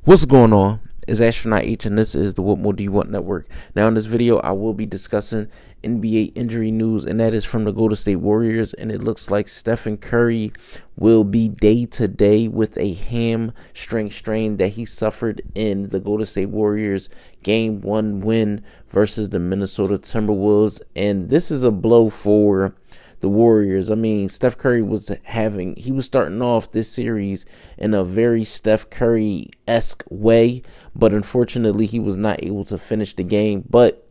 What's going on? It's Astronaut H, and this is the What More Do You Want Network. Now, in this video, I will be discussing NBA injury news, and that is from the Golden State Warriors. And it looks like Stephen Curry will be day to day with a hamstring strain that he suffered in the Golden State Warriors Game 1 win versus the Minnesota Timberwolves. And this is a blow for the Warriors. I mean, Steph Curry was starting off this series in a very Steph Curry-esque way, but unfortunately he was not able to finish the game. But,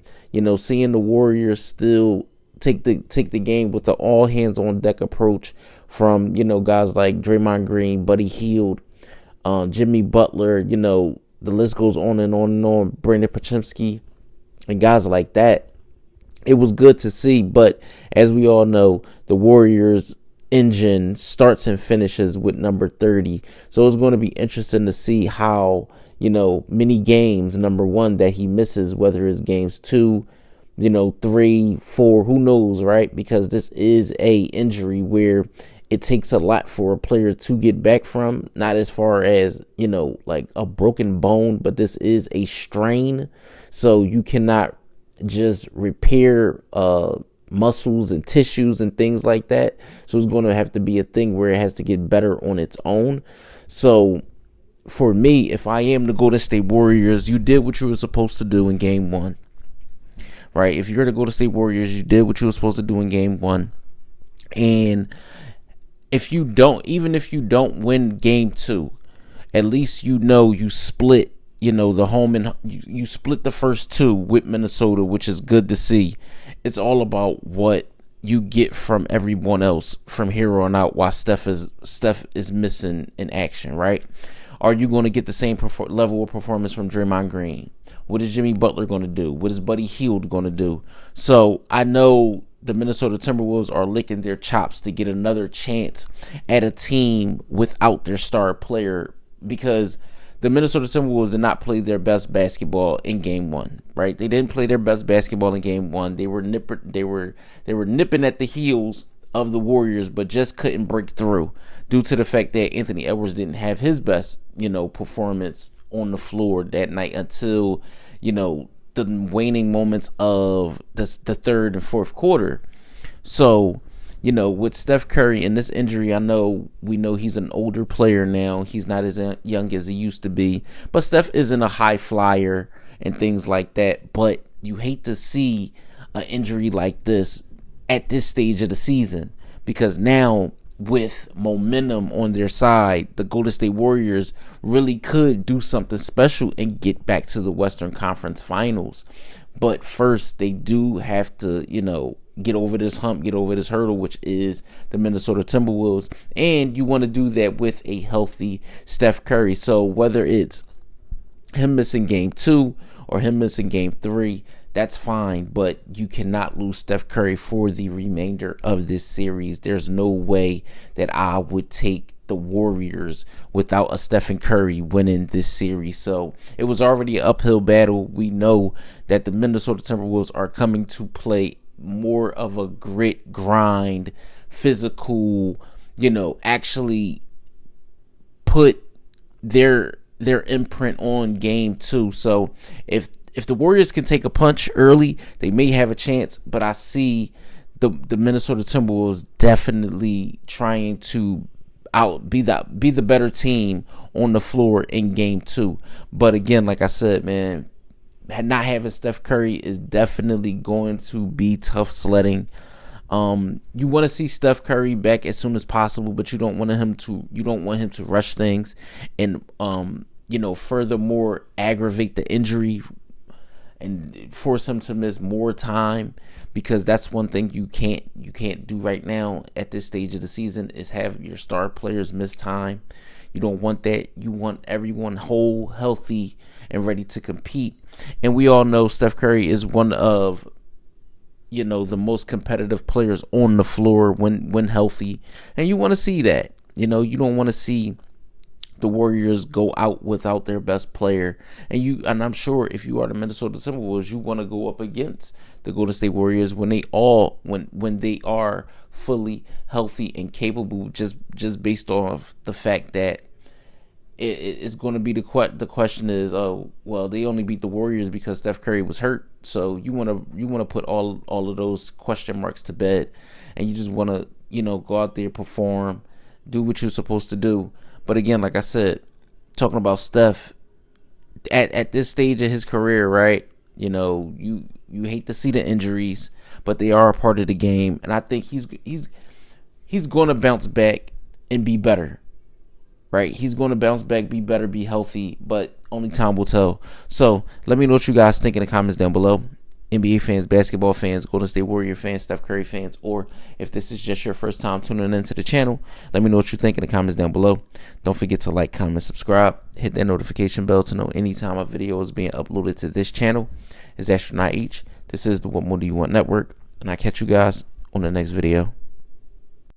seeing the Warriors still take the game with the all hands on deck approach from, guys like Draymond Green, Buddy Hield, Jimmy Butler, the list goes on and on and on, Brandon Pochemski, and guys like that. It was good to see, but as we all know, the Warriors engine starts and finishes with number 30. So it's going to be interesting to see how, many games, number one, that he misses, whether it's games 2, 3, 4, who knows, right? Because this is a injury where it takes a lot for a player to get back from, not as far as, like a broken bone, but this is a strain. So you cannot just repair muscles and tissues and things like that. So it's going to have to be a thing where it has to get better on its own. So for me, if I am the Golden State Warriors, you did what you were supposed to do in game 1, right? If you're the Golden State Warriors, you did what you were supposed to do in game 1. And even if you don't win game 2, at least you split the home, and you split the first 2 with Minnesota, which is good to see. It's all about what you get from everyone else from here on out while Steph is missing in action, right? Are you going to get the same level of performance from Draymond Green? What is Jimmy Butler going to do? What is Buddy Hield going to do? So I know the Minnesota Timberwolves are licking their chops to get another chance at a team without their star player, because the Minnesota Timberwolves did not play their best basketball in game 1, right? They didn't play their best basketball in game 1. They were nipping at the heels of the Warriors, but just couldn't break through due to the fact that Anthony Edwards didn't have his best, performance on the floor that night until, the waning moments of the third and fourth quarter. So, with Steph Curry and this injury, we know he's an older player now. He's not as young as he used to be. But Steph isn't a high flyer and things like that. But you hate to see an injury like this at this stage of the season, because now with momentum on their side, the Golden State Warriors really could do something special and get back to the Western Conference Finals. But first, they do have to, get over this hump, get over this hurdle, which is the Minnesota Timberwolves. And you want to do that with a healthy Steph Curry. So whether it's him missing game 2 or him missing game 3, that's fine. But you cannot lose Steph Curry for the remainder of this series. There's no way that I would take the Warriors without a Stephen Curry winning this series. So it was already an uphill battle. We know that the Minnesota Timberwolves are coming to play more of a grit, grind, physical, actually put their imprint on game 2. So if the Warriors can take a punch early, they may have a chance, but I see the Minnesota Timberwolves definitely trying to be the better team on the floor in game 2. But again, like I said, man, not having Steph Curry is definitely going to be tough sledding. You want to see Steph Curry back as soon as possible, but you don't want him to rush things and furthermore aggravate the injury and force him to miss more time, because that's one thing you can't do right now at this stage of the season, is have your star players miss time. You don't want that. You want everyone whole, healthy, and ready to compete. And we all know Steph Curry is one of the most competitive players on the floor when healthy, and you want to see that. You don't want to see the Warriors go out without their best player. And I'm sure if you are the Minnesota Timberwolves, you want to go up against the Golden State Warriors when they are fully healthy and capable, just based off the fact that it's going to be the question is, oh well, they only beat the Warriors because Steph Curry was hurt. So you want to put all of those question marks to bed, and you just want to go out there, perform, do what you're supposed to do. But again, like I said, talking about Steph at this stage of his career, right? You hate to see the injuries, but they are a part of the game, and I think he's going to bounce back and be better. Right, he's going to bounce back, be better, be healthy, but only time will tell. So let me know what you guys think in the comments down below. NBA fans, basketball fans, Golden State Warrior fans, Steph Curry fans, or if this is just your first time tuning into the channel, let me know what you think in the comments down below. Don't forget to like, comment, subscribe, hit that notification bell to know anytime a video is being uploaded to this channel. It's Astronaut H. This is the What More Do You Want Network, and I'll catch you guys on the next video.